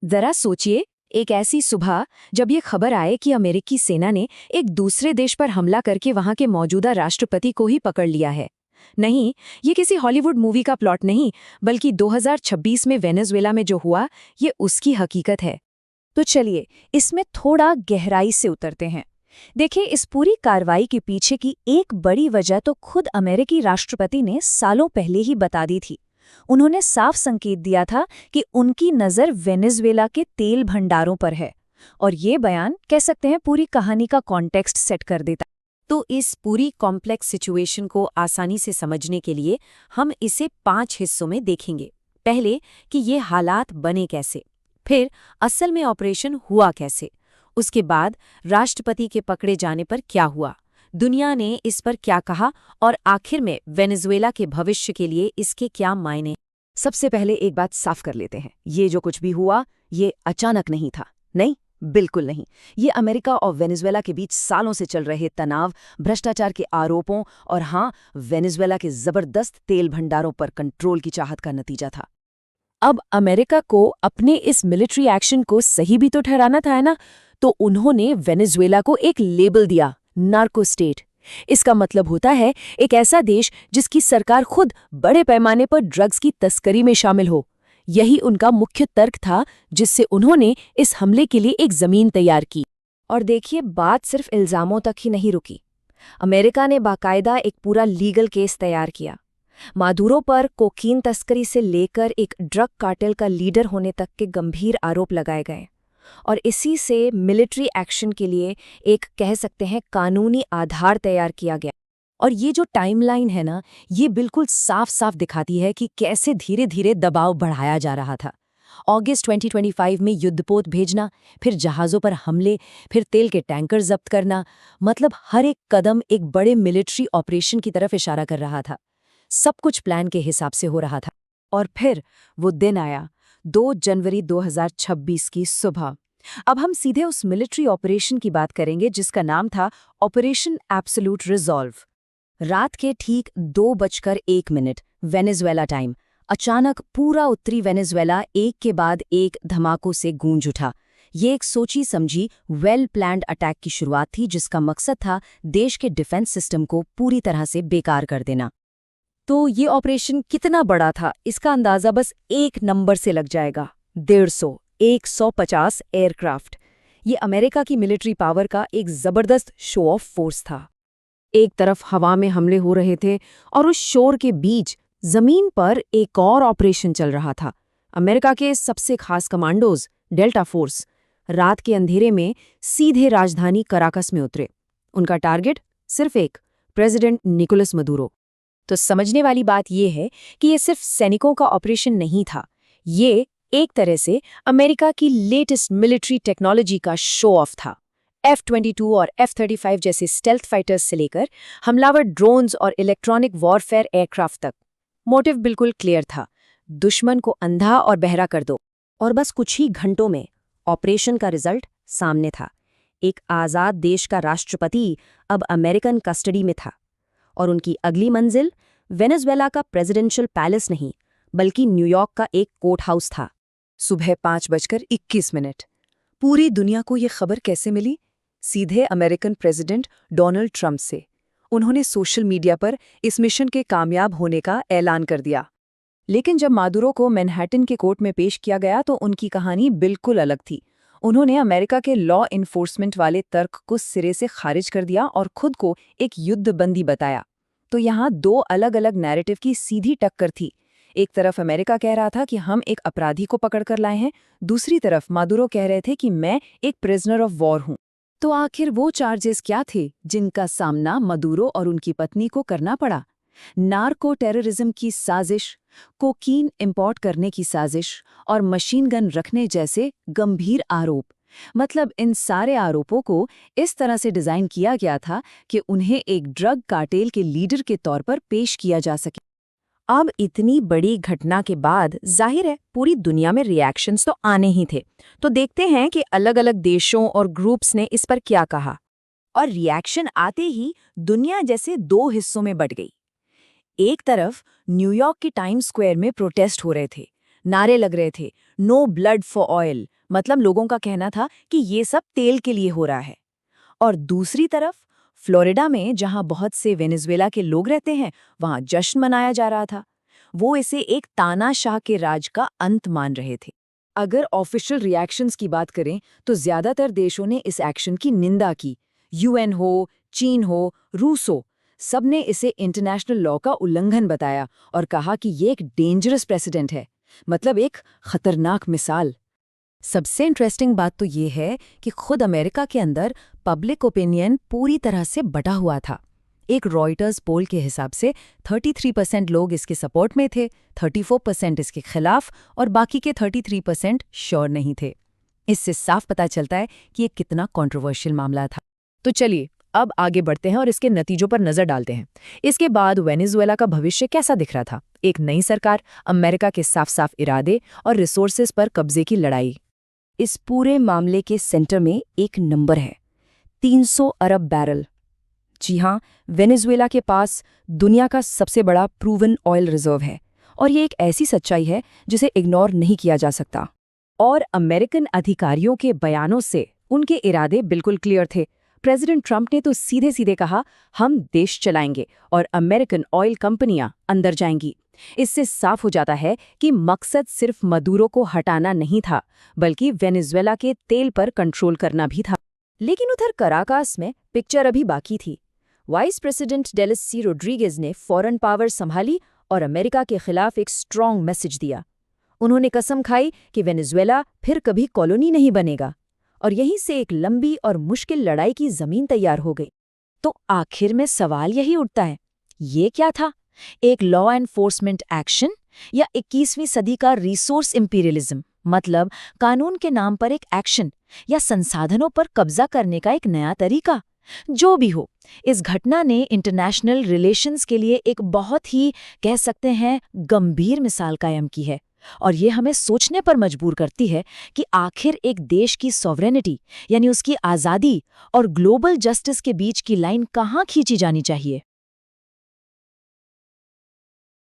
जरा सोचिए, एक ऐसी सुबह जब ये खबर आए कि अमेरिकी सेना ने एक दूसरे देश पर हमला करके वहां के मौजूदा राष्ट्रपति को ही पकड़ लिया है। नहीं, ये किसी हॉलीवुड मूवी का प्लॉट नहीं, बल्कि 2026 में वेनेजुएला में जो हुआ, ये उसकी हकीकत है। तो चलिए इसमें थोड़ा गहराई से उतरते हैं। देखिए, इस पूरी कार्रवाई के पीछे की एक बड़ी वजह तो खुद अमेरिकी राष्ट्रपति ने सालों पहले ही बता दी थी। उन्होंने साफ संकेत दिया था कि उनकी नज़र वेनेजुएला के तेल भंडारों पर है, और ये बयान कह सकते हैं पूरी कहानी का कॉन्टेक्स्ट सेट कर देता। तो इस पूरी कॉम्प्लेक्स सिचुएशन को आसानी से समझने के लिए हम इसे 5 हिस्सों में देखेंगे। पहले कि ये हालात बने कैसे, फिर असल में ऑपरेशन हुआ कैसे, उसके बाद राष्ट्रपति के पकड़े जाने पर क्या हुआ, दुनिया ने इस पर क्या कहा, और आखिर में वेनेजुएला के भविष्य के लिए इसके क्या मायने। सबसे पहले एक बात साफ कर लेते हैं, ये जो कुछ भी हुआ ये अचानक नहीं था। नहीं, बिल्कुल नहीं। ये अमेरिका और वेनेजुएला के बीच सालों से चल रहे तनाव, भ्रष्टाचार के आरोपों और हाँ, वेनेजुएला के जबरदस्त तेल भंडारों पर कंट्रोल की चाहत का नतीजा था। अब अमेरिका को अपने इस मिलिट्री एक्शन को सही भी तो ठहराना था, है ना? तो उन्होंने वेनेजुएला को एक लेबल दिया, नार्को स्टेट। इसका मतलब होता है एक ऐसा देश जिसकी सरकार खुद बड़े पैमाने पर ड्रग्स की तस्करी में शामिल हो। यही उनका मुख्य तर्क था, जिससे उन्होंने इस हमले के लिए एक जमीन तैयार की। और देखिए, बात सिर्फ इल्जामों तक ही नहीं रुकी। अमेरिका ने बाकायदा एक पूरा लीगल केस तैयार किया। मादुरो पर कोकीन तस्करी से लेकर एक ड्रग कार्टेल का लीडर होने तक के गंभीर आरोप लगाए गए, और इसी से मिलिट्री एक्शन के लिए एक कह सकते हैं कानूनी आधार तैयार किया गया। और ये जो टाइमलाइन है ना, ये बिल्कुल साफ साफ दिखाती है कि कैसे धीरे धीरे दबाव बढ़ाया जा रहा था। अगस्त 2025 में युद्धपोत भेजना, फिर जहाज़ों पर हमले, फिर तेल के टैंकर जब्त करना, मतलब हर एक कदम एक बड़े मिलिट्री ऑपरेशन की तरफ इशारा कर रहा था। सब कुछ प्लान के हिसाब से हो रहा था। और फिर वो दिन आया, 2 जनवरी 2026 की सुबह। अब हम सीधे उस मिलिट्री ऑपरेशन की बात करेंगे जिसका नाम था ऑपरेशन एब्सोल्यूट रिजॉल्व। रात के ठीक 2:01 वेनेजुएला टाइम, अचानक पूरा उत्तरी वेनेजुएला एक के बाद एक धमाकों से गूंज उठा। ये एक सोची समझी वेल प्लान्ड अटैक की शुरुआत थी, जिसका मकसद था देश के डिफेंस सिस्टम को पूरी तरह से बेकार कर देना। तो ये ऑपरेशन कितना बड़ा था, इसका अंदाजा बस एक नंबर से लग जाएगा, 150 एयरक्राफ्ट। ये अमेरिका की मिलिट्री पावर का एक जबरदस्त शो ऑफ फोर्स था। एक तरफ हवा में हमले हो रहे थे और उस शोर के बीच जमीन पर एक और ऑपरेशन चल रहा था। अमेरिका के सबसे खास कमांडोज, डेल्टा फोर्स, रात के अंधेरे में सीधे राजधानी कराकस में उतरे। उनका टारगेट सिर्फ एक, प्रेसिडेंट निकोलस मदुरो। तो समझने वाली बात यह है कि ये सिर्फ सैनिकों का ऑपरेशन नहीं था, ये एक तरह से अमेरिका की लेटेस्ट मिलिट्री टेक्नोलॉजी का शो ऑफ था। F-22 और F-35 जैसे स्टेल्थ फाइटर्स से लेकर हमलावर ड्रोन्स और इलेक्ट्रॉनिक वॉरफेयर एयरक्राफ्ट तक, मोटिव बिल्कुल क्लियर था, दुश्मन को अंधा और बहरा कर दो। और बस कुछ ही घंटों में ऑपरेशन का रिजल्ट सामने था। एक आज़ाद देश का राष्ट्रपति अब अमेरिकन कस्टडी में था, और उनकी अगली मंजिल वेनेजुएला का प्रेसिडेंशियल पैलेस नहीं, बल्कि न्यूयॉर्क का एक कोर्ट हाउस था। सुबह 5:21। पूरी दुनिया को ये खबर कैसे मिली? सीधे अमेरिकन प्रेसिडेंट डोनाल्ड ट्रंप से। उन्होंने सोशल मीडिया पर इस मिशन के कामयाब होने का ऐलान कर दिया। लेकिन जब मादुरो को मैनहट्टन के कोर्ट में पेश किया गया तो उनकी कहानी बिल्कुल अलग थी। उन्होंने अमेरिका के लॉ इन्फोर्समेंट वाले तर्क को सिरे से खारिज कर दिया और खुद को एक युद्धबंदी बताया। तो यहाँ 2 अलग-अलग नैरेटिव की सीधी टक्कर थी। एक तरफ अमेरिका कह रहा था कि हम एक अपराधी को पकड़कर लाए हैं, दूसरी तरफ मादुरो कह रहे थे कि मैं एक प्रिजनर ऑफ वॉर हूं। तो आखिर वो चार्जेस क्या थे जिनका सामना मदुरो और उनकी पत्नी को करना पड़ा? नार्को टेररिज्म की साजिश, कोकीन इंपोर्ट करने की साजिश और मशीन गन रखने जैसे गंभीर आरोप। मतलब इन सारे आरोपों को इस तरह से डिजाइन किया गया था कि उन्हें एक ड्रग कार्टेल के लीडर के तौर पर पेश किया जा सके। अब इतनी बड़ी घटना के बाद जाहिर है पूरी दुनिया में रिएक्शंस तो आने ही थे। तो देखते हैं कि अलग अलग देशों और ग्रुप्स ने इस पर क्या कहा। और रिएक्शन आते ही दुनिया जैसे 2 हिस्सों में बट गई। एक तरफ न्यूयॉर्क की टाइम्स स्क्वायर में प्रोटेस्ट हो रहे थे, नारे लग रहे थे, नो ब्लड फॉर ऑयल, मतलब लोगों का कहना था कि ये सब तेल के लिए हो रहा है। और दूसरी तरफ फ्लोरिडा में, जहां बहुत से वेनेजुएला के लोग रहते हैं, वहां जश्न मनाया जा रहा था। वो इसे एक तानाशाह के राज का अंत मान रहे थे। अगर ऑफिशियल रिएक्शंस की बात करें तो ज्यादातर देशों ने इस एक्शन की निंदा की। यूएन हो, चीन हो, रूस हो, सबने इसे इंटरनेशनल लॉ का उल्लंघन बताया और कहा कि ये एक डेंजरस प्रेसिडेंट है, मतलब एक खतरनाक मिसाल। सबसे इंटरेस्टिंग बात तो ये है कि खुद अमेरिका के अंदर पब्लिक ओपिनियन पूरी तरह से बटा हुआ था। एक रॉयटर्स पोल के हिसाब से 33% लोग इसके सपोर्ट में थे, 34% इसके खिलाफ और बाकी के 33% श्योर नहीं थे। इससे साफ पता चलता है कि ये कितना कंट्रोवर्शियल मामला था। तो चलिए अब आगे बढ़ते हैं और इसके नतीजों पर नजर डालते हैं। इसके बाद वेनेजुएला का भविष्य कैसा दिख रहा था? एक नई सरकार, अमेरिका के साफ साफ इरादे और रिसोर्सेज पर कब्जे की लड़ाई। इस पूरे मामले के सेंटर में एक नंबर है, 300 अरब बैरल। जी हाँ, वेनेजुएला के पास दुनिया का सबसे बड़ा प्रूवन ऑयल रिजर्व है और ये एक ऐसी सच्चाई है जिसे इग्नोर नहीं किया जा सकता। और अमेरिकन अधिकारियों के बयानों से उनके इरादे बिल्कुल क्लियर थे। प्रेसिडेंट ट्रंप ने तो सीधे सीधे कहा, हम देश चलाएंगे और अमेरिकन ऑयल कंपनियां अंदर जाएंगी। इससे साफ हो जाता है कि मकसद सिर्फ मदुरो को हटाना नहीं था, बल्कि वेनेजुएला के तेल पर कंट्रोल करना भी था। लेकिन उधर कराकास में पिक्चर अभी बाकी थी। वाइस प्रेसिडेंट डेलिसी रोड्रिगेज ने फॉरेन पावर संभाली और अमेरिका के खिलाफ एक स्ट्रॉन्ग मैसेज दिया। उन्होंने कसम खाई कि वेनेजुएला फिर कभी कॉलोनी नहीं बनेगा, और यहीं से एक लंबी और मुश्किल लड़ाई की जमीन तैयार हो गई। तो आखिर में सवाल यही उठता है, ये क्या था? एक लॉ एनफोर्समेंट एक्शन या 21वीं सदी का रिसोर्स इंपीरियलिज्म, मतलब कानून के नाम पर एक एक्शन या संसाधनों पर कब्जा करने का एक नया तरीका? जो भी हो, इस घटना ने इंटरनेशनल रिलेशंस के लिए एक बहुत ही, कह सकते हैं, गंभीर मिसाल कायम की है। और ये हमें सोचने पर मजबूर करती है कि आखिर एक देश की सॉवरेनिटी, यानी उसकी आज़ादी और ग्लोबल जस्टिस के बीच की लाइन कहाँ खींची जानी चाहिए।